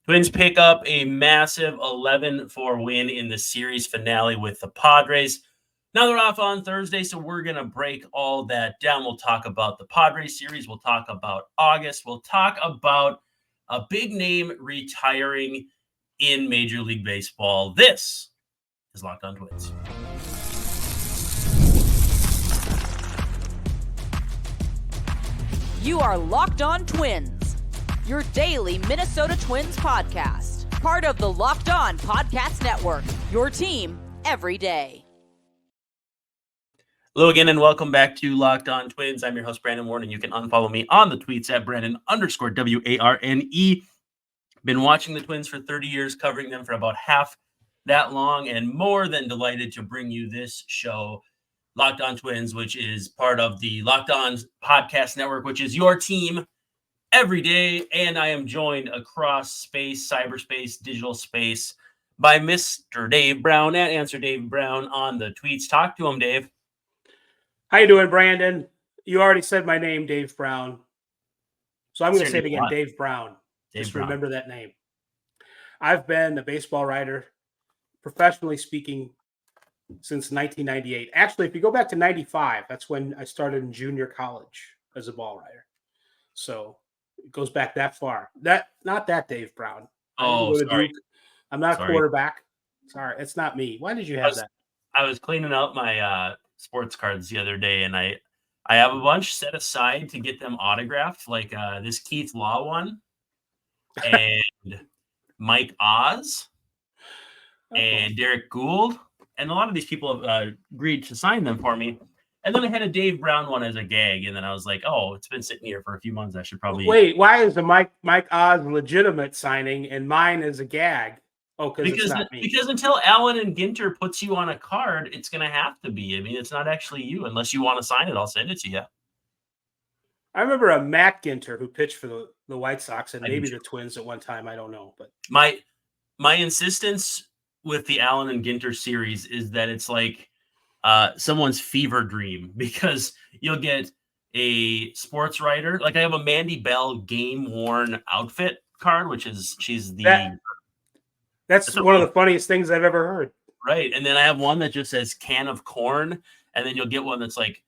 Twins pick up a massive 11-4 win in the series finale with the Padres. Now they're off on Thursday, so we're going to break all that down. We'll talk about the Padres series. We'll talk about August. We'll talk about a big name retiring in Major League Baseball. This is Locked On Twins. You are Locked On Twins, your daily Minnesota Twins podcast. Part of the Locked On Podcast Network, your team every day. Hello again, and welcome back to Locked On Twins. I'm your host, Brandon Warren, and you can unfollow me on the tweets at Brandon_WARNE. Been watching the Twins for 30 years, covering them for about half that long, and more than delighted to bring you this show, Locked On Twins, which is part of the Locked On Podcast Network, which is your team every day. And I am joined across space, cyberspace, digital space by Mr. Dave Brown at Answer Dave Brown on the tweets. Talk to him, Dave. How you doing, Brandon? You already said my name, Dave Brown. So I'm going to say it again, Dave Brown. Just remember that name. I've been a baseball writer, professionally speaking, since 1998. Actually, if you go back to 95, that's when I started in junior college as a ball writer. So it goes back that far. Not that Dave Brown. Sorry. I'm not a quarterback. Sorry, it's not me. Why did you have that? I was cleaning out my sports cards the other day, and I have a bunch set aside to get them autographed, like this Keith Law one and Mike Oz and Derek Gould, and a lot of these people have agreed to sign them for me. And then I had a Dave Brown one as a gag, and then I was like, oh, it's been sitting here for a few months. I should probably wait. Why is the Mike Oz legitimate signing and mine is a gag? Oh, because it's not me. Because until Allen and Ginter puts you on a card, it's going to have to be. I mean, it's not actually you. Unless you want to sign it, I'll send it to you. I remember a Matt Ginter who pitched for the White Sox and maybe the Twins at one time. I don't know. But my insistence with the Allen and Ginter series is that it's like someone's fever dream, because you'll get a sports writer. Like I have a Mandy Bell game-worn outfit card, That's one of the funniest things I've ever heard. Right. And then I have one that just says can of corn. And then you'll get one that's like,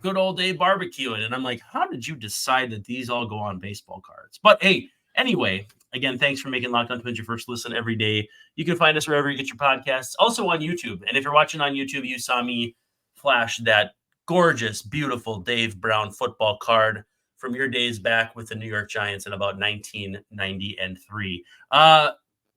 good old day barbecuing. And I'm like, how did you decide that these all go on baseball cards? But hey, anyway, again, thanks for making Locked On Twins your first listen every day. You can find us wherever you get your podcasts, also on YouTube. And if you're watching on YouTube, you saw me flash that gorgeous, beautiful Dave Brown football card from your days back with the New York Giants in about 1993.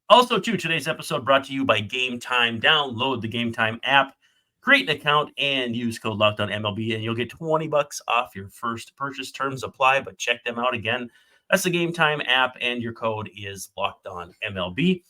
Also, too, today's episode brought to you by GameTime. Download the GameTime app, create an account, and use code LOCKEDONMLB, and you'll get $20 off your first purchase. Terms apply, but check them out again. That's the GameTime app, and your code is LOCKEDONMLB.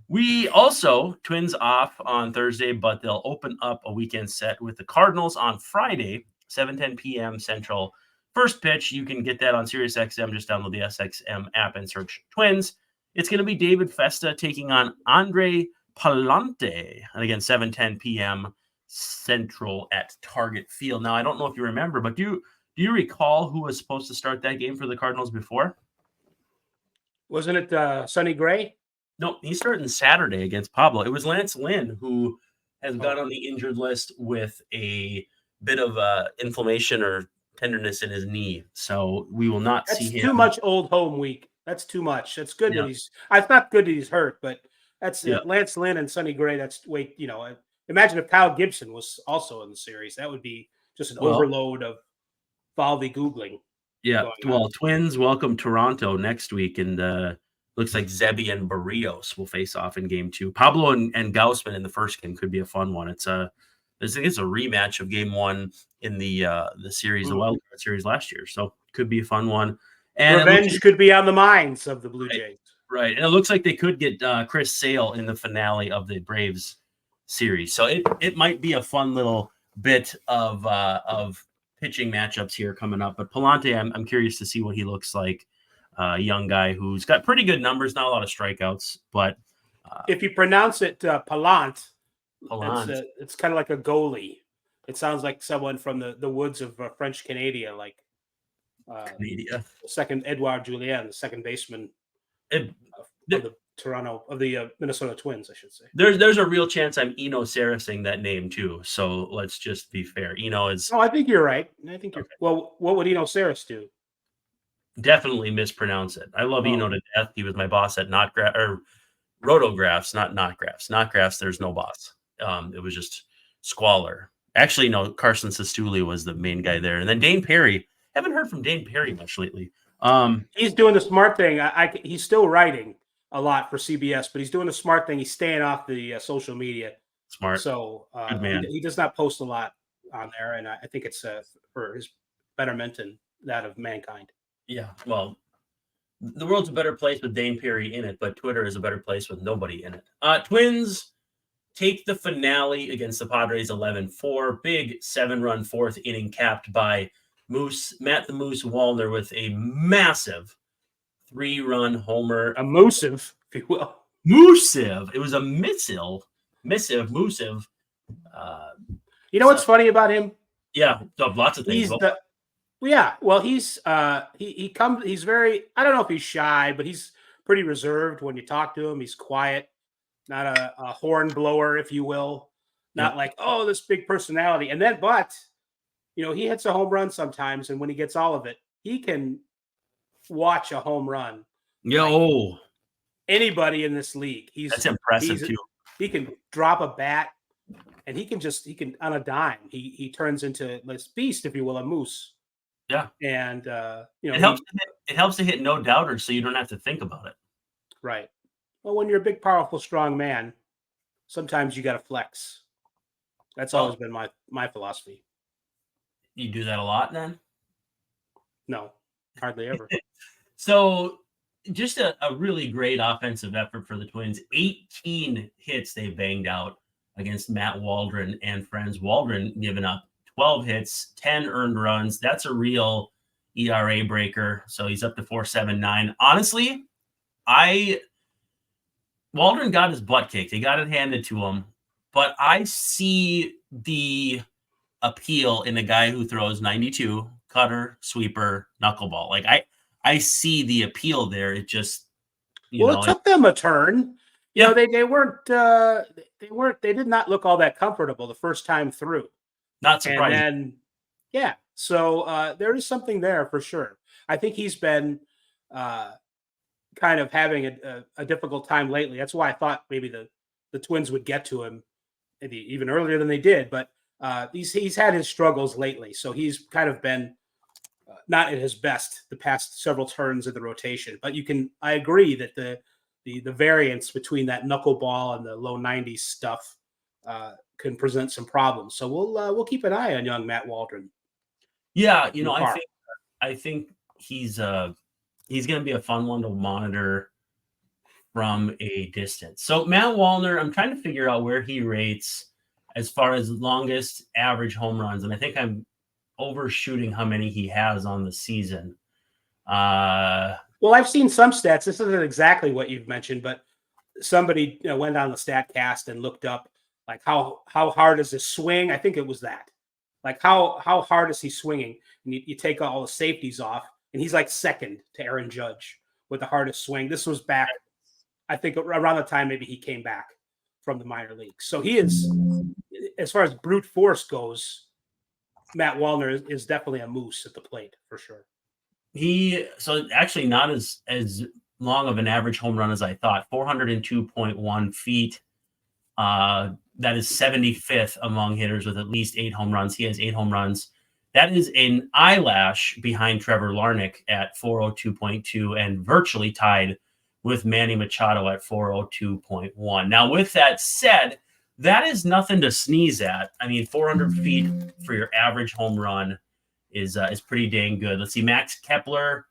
We also, Twins off on Thursday, but they'll open up a weekend set with the Cardinals on Friday, 7:10 p.m. Central. First pitch, you can get that on SiriusXM. Just download the SXM app and search Twins. It's going to be David Festa taking on Andre Palante. And again, 7:10 p.m. Central at Target Field. Now, I don't know if you remember, but do you recall who was supposed to start that game for the Cardinals before? Wasn't it Sonny Gray? No, he's starting Saturday against Pablo. It was Lance Lynn, who has gone on the injured list with a bit of inflammation or tenderness in his knee. So we will not see him. That's too much old home week. That's too much. It's good that it's not good that he's hurt, but that's Lance Lynn and Sonny Gray. That's imagine if Kyle Gibson was also in the series. That would be just an overload of Valvy Googling. Yeah. Well, Twins welcome Toronto next week, and looks like Zebby and Barrios will face off in game 2. Pablo and Gausman in the first game could be a fun one. It's a rematch of game 1 in the series, the Wild Card series last year. So could be a fun one. And revenge could be on the minds of the Blue Jays. Right. And it looks like they could get Chris Sale in the finale of the Braves series. So it might be a fun little bit of pitching matchups here coming up. But Palante, I'm curious to see what he looks like. Young guy who's got pretty good numbers, not a lot of strikeouts. But if you pronounce it Palant, it's kind of like a goalie. It sounds like someone from the woods of French Canada, like second Edouard Julien, the second baseman Minnesota Twins, I should say. There's a real chance I'm Eno Saracing that name too. So let's just be fair. Eno is. Oh, I think you're right. I think you're. Okay. Well, what would Eno Saris do? Definitely mispronounce it. I love Eno to death. He was my boss at Rotographs, not Knotgraphs. Knotgraphs, there's no boss. It was just squalor. Actually, no, Carson Sestouli was the main guy there. And then Dane Perry. Haven't heard from Dane Perry much lately. He's doing the smart thing. He's still writing a lot for CBS, but he's doing the smart thing. He's staying off the social media. Smart. So he does not post a lot on there, and I think it's for his betterment and that of mankind. Yeah, well, the world's a better place with Dane Perry in it, but Twitter is a better place with nobody in it. Twins take the finale against the Padres 11-4. Big 7-run fourth inning capped by Matt the Moose Wallner with a massive 3-run homer. A moosive, if you will. Moosive. It was a missive. Moosive. You know what's funny about him? Yeah, lots of things. He's very, I don't know if he's shy, but he's pretty reserved when you talk to him. He's quiet, not a horn blower, if you will. Not like, oh, this big personality. And then, but, he hits a home run sometimes, and when he gets all of it, he can watch a home run. Anybody in this league. That's impressive, too. He can drop a bat, and he can on a dime, he turns into this beast, if you will, a moose. Yeah. And, it helps to hit no doubters so you don't have to think about it. Right. Well, when you're a big, powerful, strong man, sometimes you got to flex. That's always been my philosophy. You do that a lot then? No, hardly ever. So just a really great offensive effort for the Twins. 18 hits they banged out against Matt Wallner and friends. Wallner giving up 12 hits, 10 earned runs. That's a real ERA breaker. So he's up to 4.79. Honestly, Waldron got his butt kicked. He got it handed to him. But I see the appeal in a guy who throws 92, cutter, sweeper, knuckleball. Like I see the appeal there. It just it took them a turn. Yeah, they did not look all that comfortable the first time through. Not surprising. And then, so there is something there for sure. I think he's been kind of having a difficult time lately. That's why I thought maybe the Twins would get to him maybe even earlier than they did. But he's had his struggles lately. So he's kind of been not at his best the past several turns of the rotation. But I agree that the variance between that knuckleball and the low 90s stuff can present some problems. So we'll keep an eye on young Matt Waldron. Yeah, I think he's going to be a fun one to monitor from a distance. So Matt Wallner, I'm trying to figure out where he rates as far as longest average home runs, and I think I'm overshooting how many he has on the season. Well, I've seen some stats. This isn't exactly what you've mentioned, but somebody went on the StatCast and looked up like how hard is his swing. I think it was that. Like how hard is he swinging? And you take all the safeties off, and he's like second to Aaron Judge with the hardest swing. This was back, I think, around the time maybe he came back from the minor leagues. So he is, as far as brute force goes, Matt Wallner is definitely a moose at the plate for sure. So actually not as long of an average home run as I thought. 402.1 feet. That is 75th among hitters with at least 8 home runs. He has 8 home runs. That is an eyelash behind Trevor Larnach at 402.2 and virtually tied with Manny Machado at 402.1. Now, with that said, that is nothing to sneeze at. I mean, 400 feet for your average home run is pretty dang good. Let's see, Max Kepler,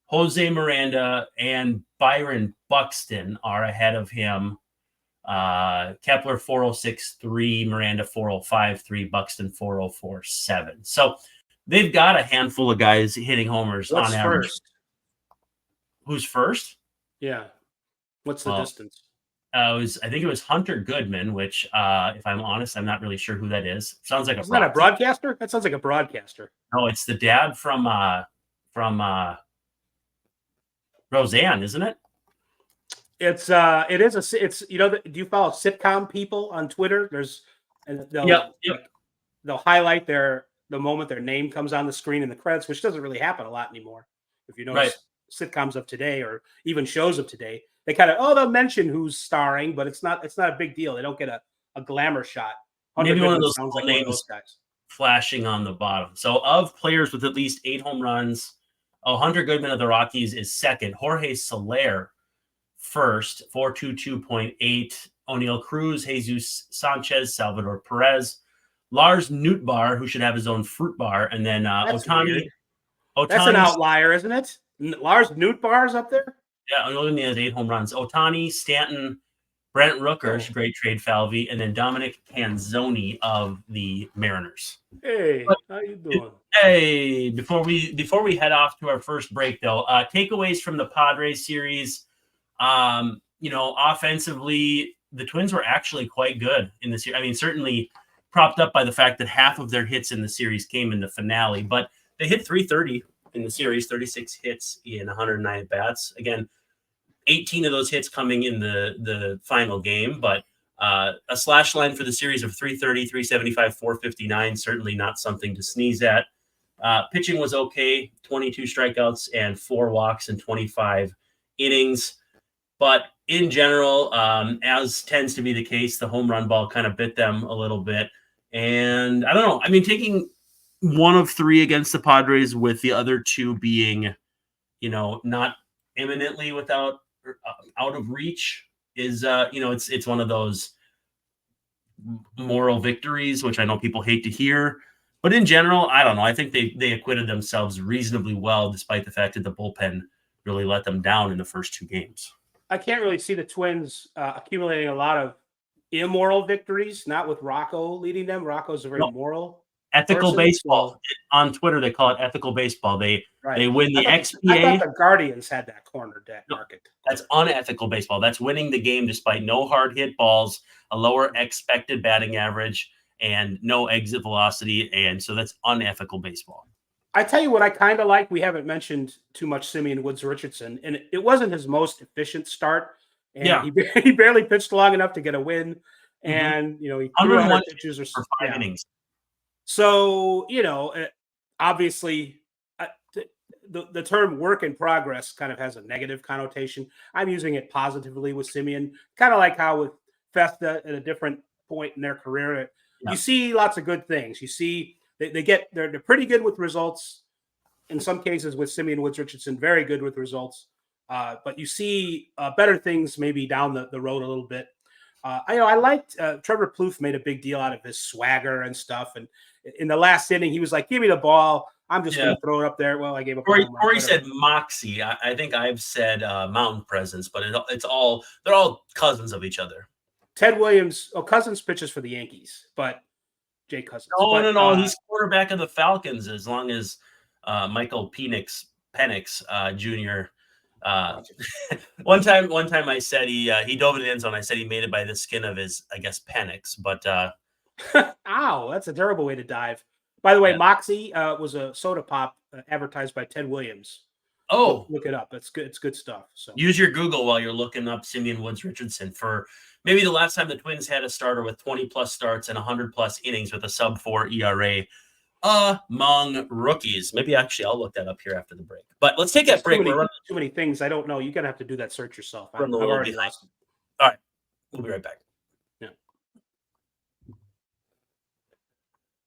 Jose Miranda, and Byron Buxton are ahead of him. Kepler 406.3, Miranda 405.3, Buxton 404.7. So they've got a handful of guys hitting homers on average. First? Who's first? Yeah. What's the distance? I think it was Hunter Goodman, which, if I'm honest, I'm not really sure who that is. Sounds like a broadcaster? That sounds like a broadcaster. No, it's the dad from Roseanne, isn't it? It's do you follow sitcom people on Twitter? They'll highlight the moment their name comes on the screen in the credits, which doesn't really happen a lot anymore. If you notice sitcoms of today or even shows of today, they kind of they'll mention who's starring, but it's not a big deal. They don't get a glamour shot. Maybe one of those sounds like names one of those guys flashing on the bottom. So of players with at least 8 home runs, Hunter Goodman of the Rockies is second. Jorge Soler first, 422.8. O'Neal Cruz, Jesus Sanchez, Salvador Perez, Lars Nootbaar, who should have his own fruit bar, and then Ohtani. That's an outlier, isn't it? Lars Nootbaar's up there? Yeah, only has 8 home runs. Ohtani, Stanton, Brent Rooker, great trade Falvey, and then Dominic Canzoni of the Mariners. Hey, how you doing? Hey, before we head off to our first break, though, takeaways from the Padres series. Offensively, the Twins were actually quite good in this year. I mean, certainly propped up by the fact that half of their hits in the series came in the finale, but they hit 330 in the series, 36 hits in 109 bats. Again, 18 of those hits coming in the final game, but a slash line for the series of 330, 375, 459, certainly not something to sneeze at. Pitching was okay, 22 strikeouts and 4 walks in 25 innings. But in general, as tends to be the case, the home run ball kind of bit them a little bit. And I don't know. I mean, taking 1 of 3 against the Padres with the other 2 being, not imminently out of reach is, it's one of those moral victories, which I know people hate to hear. But in general, I don't know. I think they acquitted themselves reasonably well, despite the fact that the bullpen really let them down in the first 2 games. I can't really see the Twins accumulating a lot of immoral victories, not with Rocco leading them. Rocco's a very moral ethical person, baseball. So. On Twitter, they call it ethical baseball. They win the XPA. I thought the Guardians had that cornered that market. That's unethical baseball. That's winning the game despite no hard hit balls, a lower expected batting average, and no exit velocity. And so that's unethical baseball. I tell you what I kind of like. We haven't mentioned too much Simeon Woods Richardson, and it wasn't his most efficient start. And he barely pitched long enough to get a win. Mm-hmm. And, he threw 100 pitches or for 5 innings. So, obviously the term work in progress kind of has a negative connotation. I'm using it positively with Simeon, kind of like how with Festa at a different point in their career, you see lots of good things. You see, they're pretty good with results. In some cases with Simeon Woods Richardson, very good with results. But you see better things maybe down the road a little bit. I liked Trevor Plouffe made a big deal out of his swagger and stuff. And in the last inning, he was like, "Give me the ball. I'm just going to throw it up there." Well, I gave up. Corey said moxie. I think I've said mountain presence, but they're all cousins of each other. Ted Williams, Cousins pitches for the Yankees, but Jay Cousins. No. He's quarterback of the Falcons as long as Michael Penix Jr. One time I said he dove in the end zone. I said he made it by the skin of his, I guess, Penix, but ow, that's a terrible way to dive. By the way, Moxie was a soda pop advertised by Ted Williams. Oh, look it up. It's good. It's good stuff. So use your Google while you're looking up Simeon Woods Richardson for maybe the last time the Twins had a starter with 20 plus starts and 100 plus innings with a sub-4 ERA among rookies. Maybe actually I'll look that up here after the break. But let's take that break. Too many things. I don't know. You're gonna have to do that search yourself. I've already lost. All right, we'll be right back. Yeah.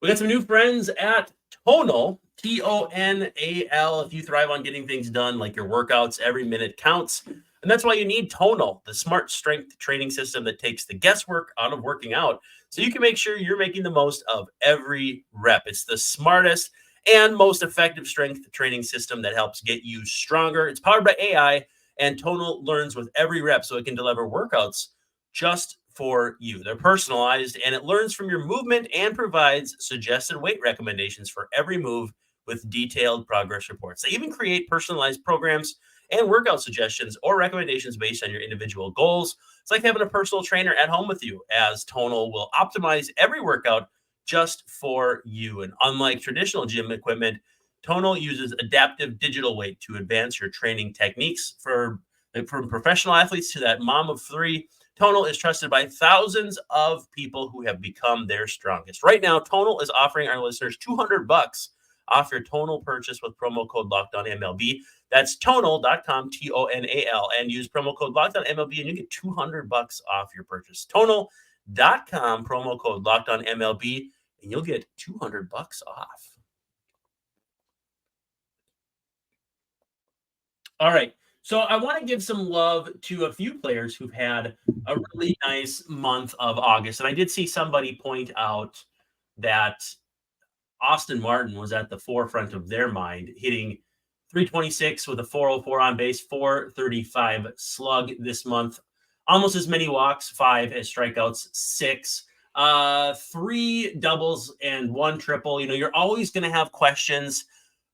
We got some new friends at Tonal, Tonal. If you thrive on getting things done, like your workouts, every minute counts. And that's why you need Tonal, the smart strength training system that takes the guesswork out of working out so you can make sure you're making the most of every rep. It's the smartest and most effective strength training system that helps get you stronger. It's powered by AI, and Tonal learns with every rep so it can deliver workouts just for you. They're personalized, and it learns from your movement and provides suggested weight recommendations for every move with detailed progress reports. They even create personalized programs and workout suggestions or recommendations based on your individual goals. It's like having a personal trainer at home with you, as Tonal will optimize every workout just for you. And unlike traditional gym equipment, Tonal uses adaptive digital weight to advance your training techniques for From professional athletes to that mom of three, Tonal is trusted by thousands of people who have become their strongest. Right now, Tonal is offering our listeners $200 off your Tonal purchase with promo code LockedOnMLB. That's Tonal.com, Tonal, and use promo code LockedOnMLB, and you get $200 off your purchase. Tonal.com, promo code LockedOnMLB, and you'll get $200 off. All right. So I want to give some love to a few players who've had a really nice month of August. And I did see somebody point out that Austin Martin was at the forefront of their mind, hitting 326 with a 404 on base, 435 slug this month. Almost as many walks, 5 as strikeouts, 6. 3 doubles and 1 triple. You're always going to have questions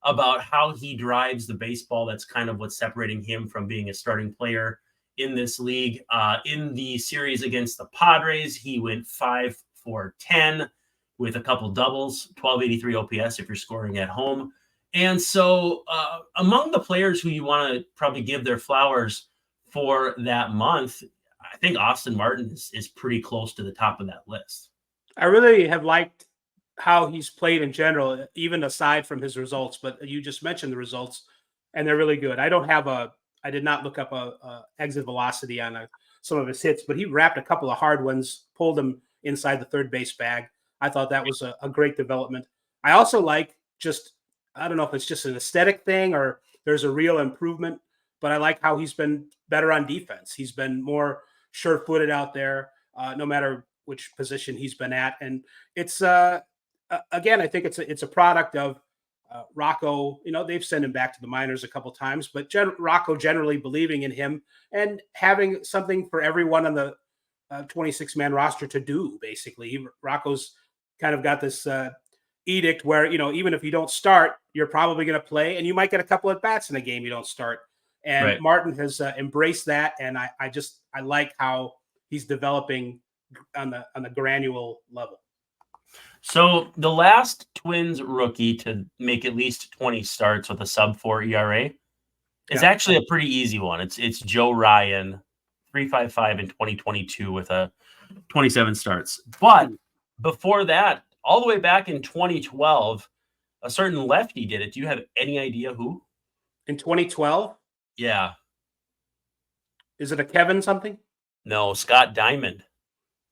about how he drives the baseball. That's kind of what's separating him from being a starting player in this league. In the series against the Padres, he went 5 for 10 with a couple doubles, 1283 OPS if you're scoring at home. And so among the players who you want to probably give their flowers for that month, I think Austin Martin is pretty close to the top of that list. I really have liked how he's played in general, even aside from his results. But you just mentioned the results, and they're really good. I did not look up a exit velocity on some of his hits, but he wrapped a couple of hard ones, pulled them inside the third base bag. I thought that was a great development. I also like I don't know if it's just an aesthetic thing or there's a real improvement, but I like how he's been better on defense. He's been more sure-footed out there, no matter which position he's been at. And it's, again, I think it's a product of Rocco. They've sent him back to the minors a couple times, but Rocco generally believing in him and having something for everyone on the 26-man roster to do, basically. Rocco's kind of got this edict where, even if you don't start, you're probably going to play, and you might get a couple of bats in a game you don't start. And right. Martin has embraced that, and I like how he's developing on the granular level. So the last Twins rookie to make at least 20 starts with a sub-4 ERA is actually a pretty easy one. It's Joe Ryan, 3.55 in 2022 with a 27 starts. But before that, all the way back in 2012, a certain lefty did it. Do you have any idea who? In 2012? Yeah. Is it a Kevin something? No, Scott Diamond.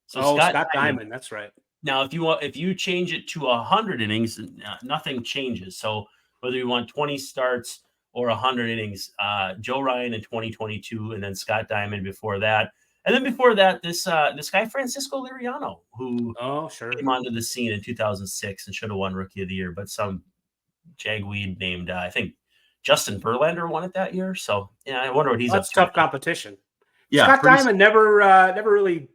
So Scott Diamond, that's right. Now, if you change it to 100 innings, nothing changes. So whether you want 20 starts or 100 innings, Joe Ryan in 2022, and then Scott Diamond before that. And then before that, this guy, Francisco Liriano, who came onto the scene in 2006 and should have won Rookie of the Year, but some jagweed named, I think, Justin Verlander won it that year. So, yeah, I wonder what he's up to. That's tough competition. Yeah, Scott Diamond never really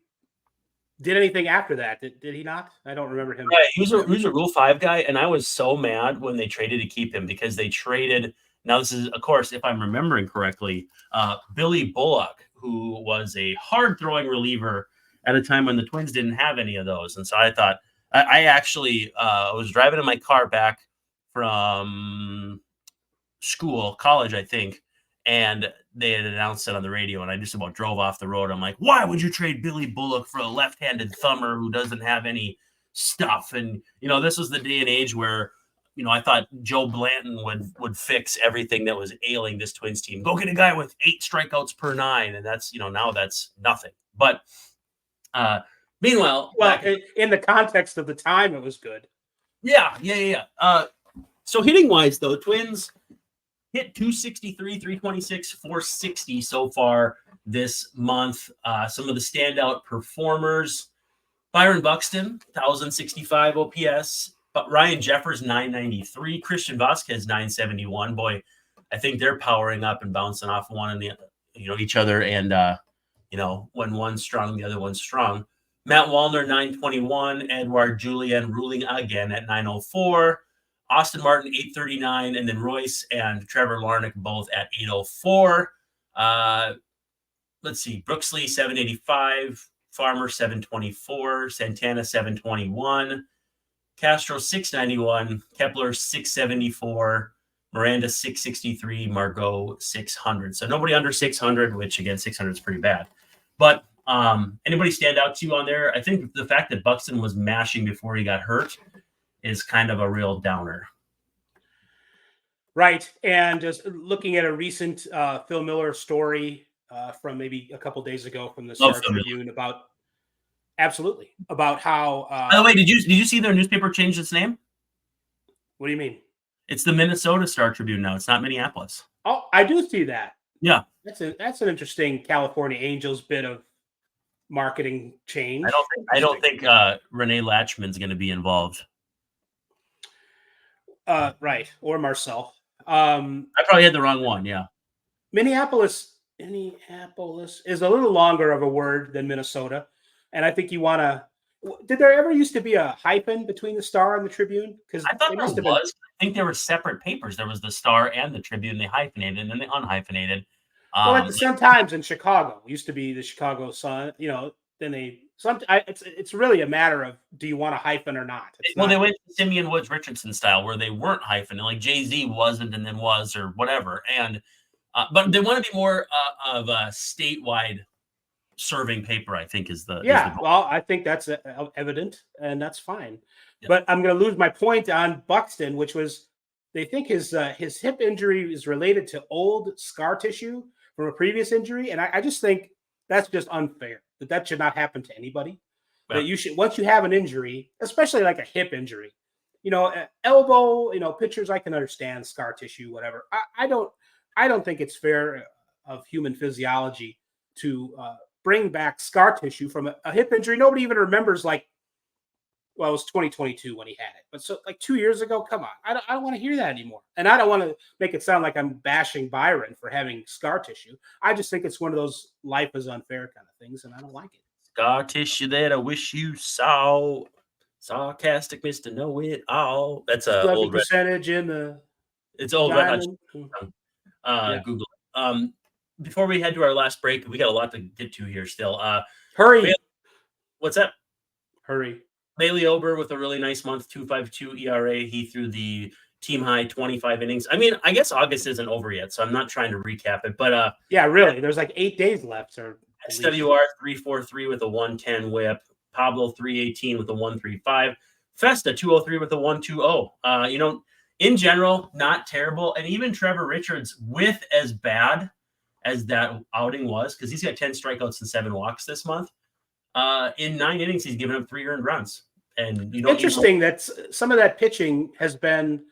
did anything after that. Did he not? I don't remember him. Yeah, he was a Rule 5 guy, and I was so mad when they traded to keep him because they traded. Now, this is, of course, if I'm remembering correctly, Billy Bullock, who was a hard-throwing reliever at a time when the Twins didn't have any of those. And so I thought, I actually was driving in my car back from college, I think, and they had announced it on the radio, and I just about drove off the road. I'm like, why would you trade Billy Bullock for a left-handed thumber who doesn't have any stuff? And, this was the day and age where, I thought Joe Blanton would fix everything that was ailing this Twins team. Go get a guy with 8 strikeouts per 9, and that's, now that's nothing. But meanwhile, in the context of the time, it was good. Yeah. So hitting-wise, though, Twins hit 263, 326, 460 so far this month. Some of the standout performers: Byron Buxton, 1,065 OPS. But Ryan Jeffers, 993. Christian Vasquez, 971. Boy, I think they're powering up and bouncing off one and each other. And when one's strong, the other one's strong. Matt Wallner, 921. Edouard Julien ruling again at 904. Austin Martin, 839. And then Royce and Trevor Larnach both at 804. Let's see. Brooksley, 785. Farmer, 724. Santana, 721. Castro, 691, Kepler, 674, Miranda 663, Margot 600. So nobody under 600, which again 600 is pretty bad. But anybody stand out to you on there? I think the fact that Buxton was mashing before he got hurt is kind of a real downer. Right. And just looking at a recent Phil Miller story from maybe a couple days ago from the Star Tribune about how. By the way, did you see their newspaper change its name? What do you mean? It's the Minnesota Star Tribune now. It's not Minneapolis. Oh, I do see that. Yeah, that's an interesting California Angels bit of marketing change. I don't think Renee Latchman's going to be involved. Right, or Marcel. I probably had the wrong one. Yeah, Minneapolis is a little longer of a word than Minnesota, and I think you want to. Did there ever used to be a hyphen between the Star and the Tribune? Because I thought there was. I think there were separate papers. There was the Star and the Tribune. They hyphenated and then they unhyphenated. Well, at the same times in Chicago, it used to be the Chicago Sun. You know, then they. It's really a matter of do you want a hyphen or not? They went to Simeon Woods Richardson style where they weren't hyphen, like Jay-Z wasn't and then was or whatever. And but they want to be more of a statewide serving paper, I think is the well, I think that's evident and that's fine. Yeah. But I'm going to lose my point on Buxton, which was they think his hip injury is related to old scar tissue from a previous injury, and I just think that's just unfair. That should not happen to anybody. Yeah. That you should, once you have an injury, especially like a hip injury, elbow, pitchers, I can understand scar tissue, whatever. I don't think it's fair of human physiology to bring back scar tissue from a hip injury. Nobody even remembers it was 2022 when he had it. But so 2 years ago, come on. I don't want to hear that anymore. And I don't want to make it sound like I'm bashing Byron for having scar tissue. I just think it's one of those life is unfair kind of things, and I don't like it. Scar tissue that I wish you saw. Sarcastic Mr. Know-It-All. That's a old percentage in the. It's old. Google it. Before we head to our last break, we got a lot to get to here still. Hurry. What's that? Hurry. Bailey Ober with a really nice month, 2.52 ERA. He threw the team high 25 innings. I mean, I guess August isn't over yet, so I'm not trying to recap it. But yeah, really, there's 8 days left. Or SWR 3.43 with a 1.10 WHIP. Pablo 3.18 with a 1.35. Festa 2.03 with a 1.20. In general, not terrible. And even Trevor Richards, with as bad as that outing was, because he's got 10 strikeouts and 7 walks this month. In 9 innings, he's given up 3 earned runs. And interesting that some of that pitching has been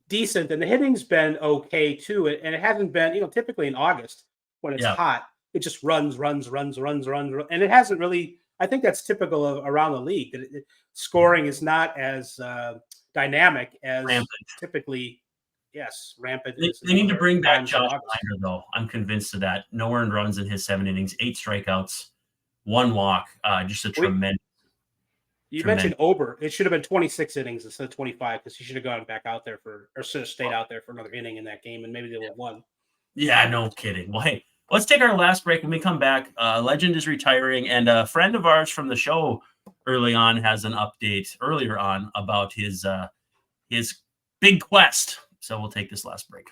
decent, and the hitting's been okay too. And it hasn't been, typically in August when it's hot, it just runs, and it hasn't really. I think that's typical of around the league. That scoring is not as dynamic as rampant. Typically. Yes, rampant. They need to bring back Josh Binder, though. I'm convinced of that. No earned runs in his 7 innings, 8 strikeouts, 1 walk. Just a tremendous. You mentioned Ober. It should have been 26 innings instead of 25 because he should have gone back out there or should have stayed out there for another inning in that game, and maybe they would have won. Yeah, no kidding. Well, hey, let's take our last break. When we come back, Legend is retiring, and a friend of ours from the show early on has an update earlier on about his big quest. So we'll take this last break.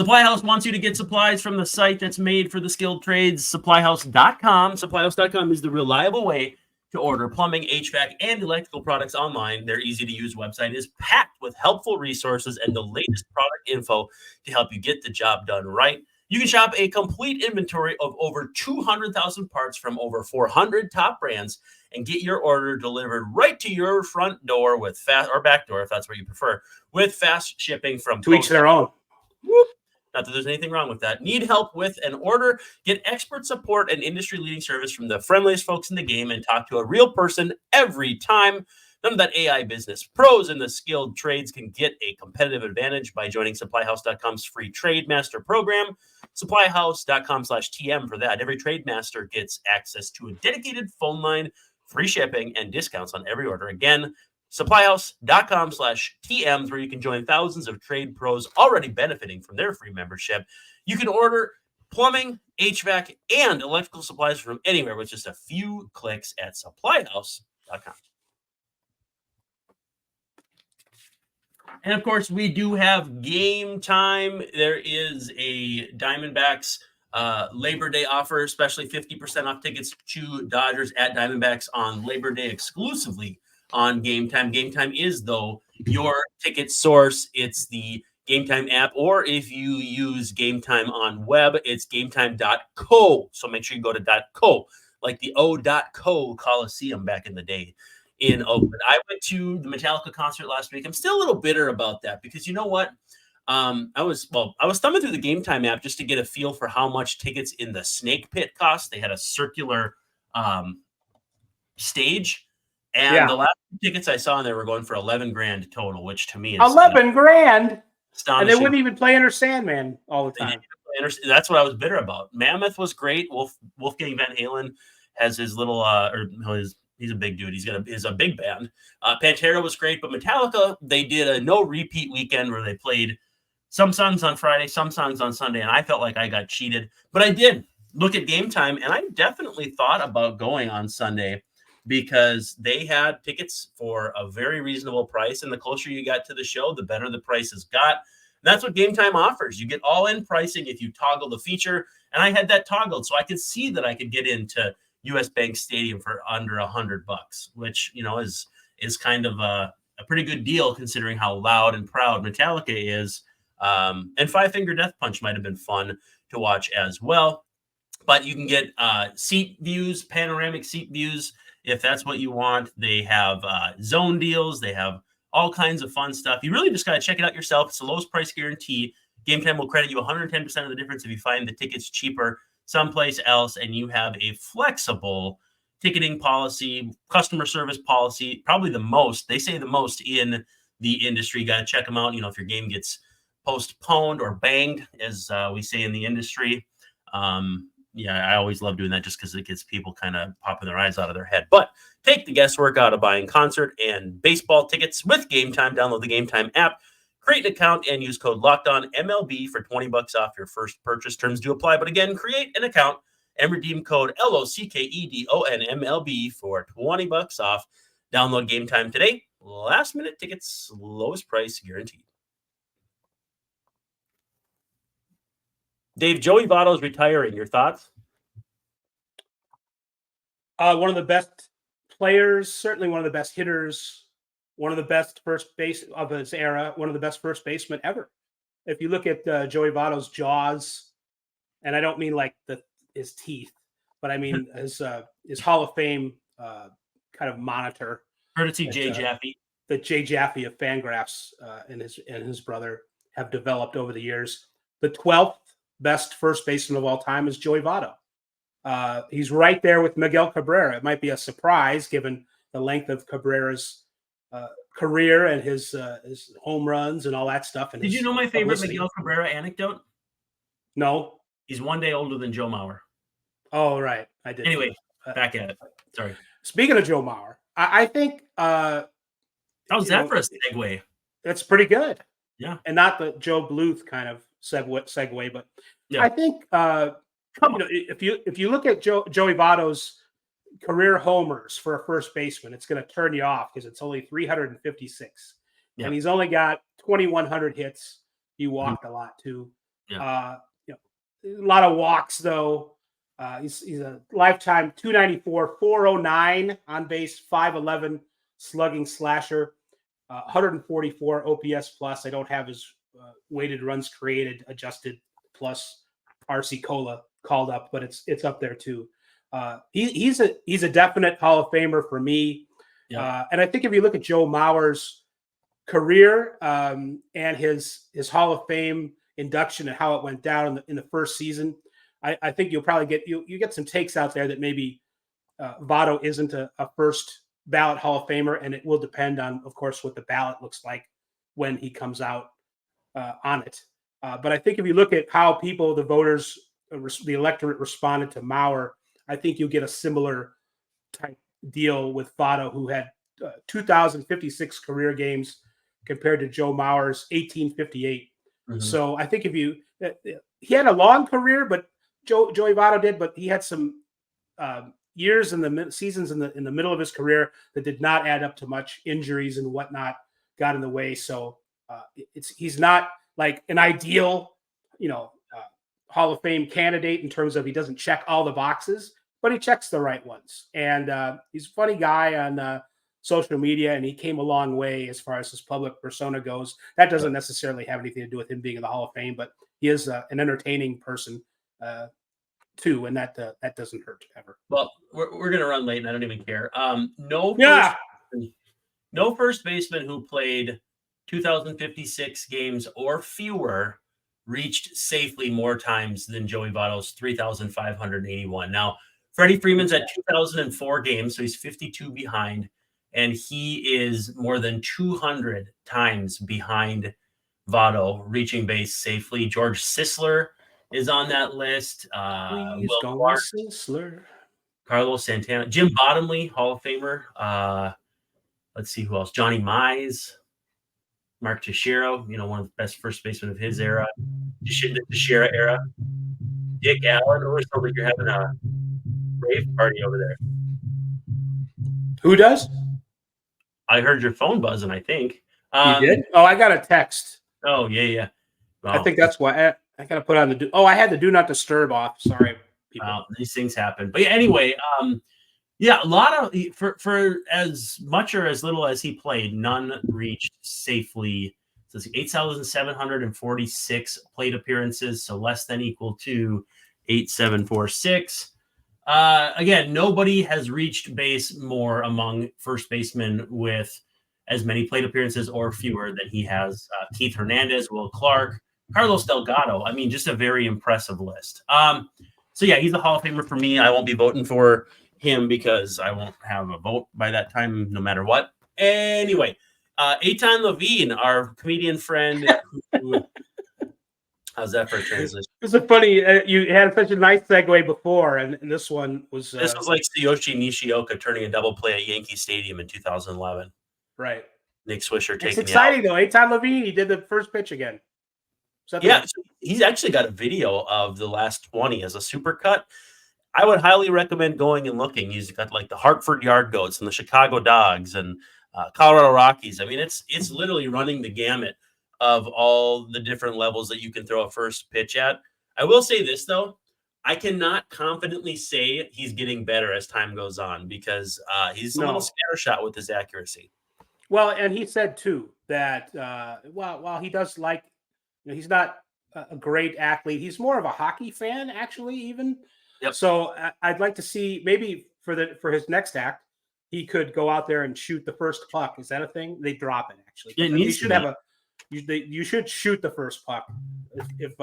SupplyHouse wants you to get supplies from the site that's made for the skilled trades, SupplyHouse.com. SupplyHouse.com is the reliable way to order plumbing, HVAC, and electrical products online. Their easy-to-use website is packed with helpful resources and the latest product info to help you get the job done right. You can shop a complete inventory of over 200,000 parts from over 400 top brands and get your order delivered right to your front door with fast or back door, if that's what you prefer, with fast shipping from to each their own. Whoop. Not that there's anything wrong with that. Need help with an order? Get expert support and industry-leading service from the friendliest folks in the game and talk to a real person every time. None of that AI business. Pros in the skilled trades can get a competitive advantage by joining SupplyHouse.com's free Trade Master program. SupplyHouse.com/TM for that. Every Trade Master gets access to a dedicated phone line, free shipping, and discounts on every order. Again, SupplyHouse.com/TM, where you can join thousands of trade pros already benefiting from their free membership. You can order plumbing, HVAC, and electrical supplies from anywhere with just a few clicks at SupplyHouse.com. And of course, we do have Game Time. There is a Diamondbacks Labor Day offer, especially 50% off tickets to Dodgers at Diamondbacks on Labor Day exclusively on Game Time. Game Time is, though, your ticket source. It's the Game Time app, or if you use Game Time on web, it's gametime.co. So make sure you go to .co, like the O.co Coliseum back in the day in Oakland. I went to the Metallica concert last week. I'm still a little bitter about that because you know what? I was thumbing through the Game Time app just to get a feel for how much tickets in the Snake Pit cost. They had a circular stage, and the last tickets I saw in there were going for 11 grand total, which to me is 11 grand. Astonishing. And they wouldn't even play Enter Sandman all the time. That's what I was bitter about. Mammoth was great. Wolfgang Van Halen has his little he's a big dude. He's a big band. Pantera was great, but Metallica, they did a no repeat weekend where they played some songs on Friday, some songs on Sunday, and I felt like I got cheated. But I did look at Game Time, and I definitely thought about going on Sunday because they had tickets for a very reasonable price, and the closer you got to the show, the better the prices got. And that's what Game Time offers. You get all-in pricing if you toggle the feature, and I had that toggled, so I could see that I could get into U.S. Bank Stadium for under $100, which is kind of a pretty good deal considering how loud and proud Metallica is. And Five Finger Death Punch might have been fun to watch as well. But you can get seat views, panoramic seat views, if that's what you want. They have zone deals. They have all kinds of fun stuff. You really just got to check it out yourself. It's the lowest price guarantee. Game Time will credit you 110% of the difference if you find the tickets cheaper someplace else, and you have a flexible ticketing policy, customer service policy, probably the most in the industry. You got to check them out. If your game gets postponed or banged, as we say in the industry. I always love doing that just because it gets people kind of popping their eyes out of their head. But take the guesswork out of buying concert and baseball tickets with Game Time. Download the Game Time app, create an account, and use code LOCKEDONMLB for $20 off your first purchase. Terms do apply. But again, create an account and redeem code LOCKEDONMLB for $20 off. Download Game Time today. Last minute tickets, lowest price guaranteed. Dave, Joey Votto is retiring. Your thoughts? One of the best players, certainly one of the best hitters, one of the best first base of his era, one of the best first basemen ever. If you look at Joey Votto's jaws, and I don't mean like his teeth, but I mean his Hall of Fame kind of monitor. Courtesy Jay Jaffe. That Jay Jaffe of Fangraphs and his brother have developed over the years. The 12th best first baseman of all time is Joey Votto. He's right there with Miguel Cabrera. It might be a surprise given the length of Cabrera's career and his home runs and all that stuff. And did you know my favorite Miguel Cabrera anecdote? No. He's one day older than Joe Mauer. Oh, right. I did. Anyway, back at it. Sorry. Speaking of Joe Mauer, I think how's that for a segue? That's pretty good. Yeah. And not the Joe Bluth kind of segue, but yeah. I think if you look at Joey Votto's career homers for a first baseman, it's going to turn you off because it's only 356, and he's only got 2,100 hits. He walked a lot too. Yeah. A lot of walks though. He's a lifetime 294, 409 on base, 511 slugging slasher, 144 OPS plus. I don't have his weighted runs created adjusted plus RC Cola called up, but it's up there too. He's a definite Hall of Famer for me. Yeah. And I think if you look at Joe Mauer's career and his Hall of Fame induction and how it went down in the first season, I think you'll probably get some takes out there that maybe Votto isn't a first ballot Hall of Famer, and it will depend on, of course, what the ballot looks like when he comes out on it. But I think if you look at how the voters, the electorate responded to Mauer, I think you'll get a similar type deal with Votto, who had 2,056 career games compared to Joe Mauer's 1,858. Mm-hmm. So I think he had a long career, but Joey Votto did, but he had some years in the seasons in the middle of his career that did not add up to much. Injuries and whatnot got in the way. So he's not like an ideal, Hall of Fame candidate in terms of he doesn't check all the boxes, but he checks the right ones. And he's a funny guy on social media, and he came a long way as far as his public persona goes. That doesn't necessarily have anything to do with him being in the Hall of Fame, but he is an entertaining person too, and that doesn't hurt ever. Well, we're gonna run late, and I don't even care. No first baseman who played 2,056 games or fewer reached safely more times than Joey Votto's 3,581. Now, Freddie Freeman's at 2,004 games, so he's 52 behind, and he is more than 200 times behind Votto reaching base safely. George Sisler is on that list. Will Clark, Sisler. Carlos Santana, Jim Bottomley, Hall of Famer. Let's see who else. Johnny Mize, Mark Teixeira, one of the best first basemen of his era. The Teixeira era. Dick Allen. Or sounds like you're having a rave party over there. Who does? I heard your phone buzzing, I think. You did? Oh, I got a text. Oh, yeah. Wow. I think that's why I got to put on the I had the do not disturb off. Sorry, people. These things happen. But anyway, a lot of for as much or as little as he played, none reached safely. So 8,746 plate appearances, so less than equal to 8,746. Again, nobody has reached base more among first basemen with as many plate appearances or fewer than he has. Keith Hernandez, Will Clark, Carlos Delgado. I mean, just a very impressive list. He's a Hall of Famer for me. I won't be voting for him because I won't have a vote by that time, no matter what. Anyway, Eitan Levine, our comedian friend. How's that for a transition? It's a funny. You had such a nice segue before, and this one was. This was like Tsuyoshi Nishioka turning a double play at Yankee Stadium in 2011. Right. Nick Swisher taking. It's exciting though. Eitan Levine, he did the first pitch again. He's actually got a video of the last 20 as a supercut. I would highly recommend going and looking. He's got like the Hartford Yard Goats and the Chicago Dogs and Colorado Rockies. I mean, it's literally running the gamut of all the different levels that you can throw a first pitch at. I will say this, though. I cannot confidently say he's getting better as time goes on because he's a little scattershot with his accuracy. Well, and he said, too, that while he does like, he's not a great athlete. He's more of a hockey fan, actually, even. Yep. So I'd like to see maybe for his next act, he could go out there and shoot the first puck. Is that a thing? They drop it, actually. Yeah, you should have you should shoot the first puck if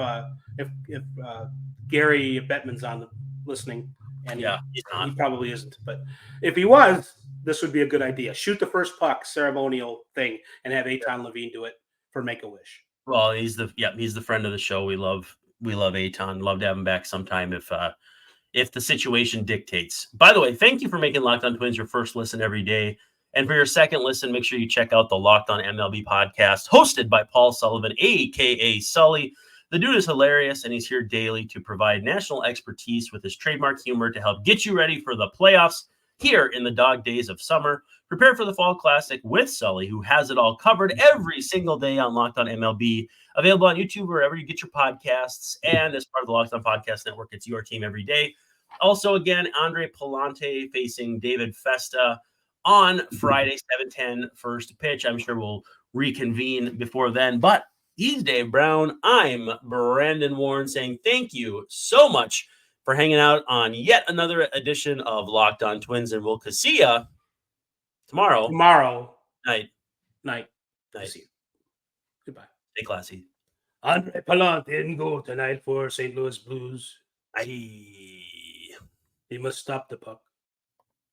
Gary Bettman's on listening, and he probably isn't. But if he was, this would be a good idea. Shoot the first puck ceremonial thing and have Eitan Levine do it for Make-A-Wish. Well, he's the friend of the show. We love Eitan. Love to have him back sometime if the situation dictates. By the way, thank you for making Locked On Twins your first listen every day. And for your second listen, make sure you check out the Locked On MLB podcast hosted by Paul Sullivan, a.k.a. Sully. The dude is hilarious, and he's here daily to provide national expertise with his trademark humor to help get you ready for the playoffs here in the dog days of summer. Prepare for the Fall Classic with Sully, who has it all covered every single day on Locked On MLB. Available on YouTube, wherever you get your podcasts. And as part of the Locked On Podcast Network, it's your team every day. Also, again, Andre Palante facing David Festa on Friday, 7:10 first pitch. I'm sure we'll reconvene before then. But he's Dave Brown. I'm Brandon Warren saying thank you so much for hanging out on yet another edition of Locked On Twins. And we'll see ya tomorrow. Night. See you. Goodbye. Stay classy. Andre Palante didn't go tonight for St. Louis Blues. Aye. He must stop the puck.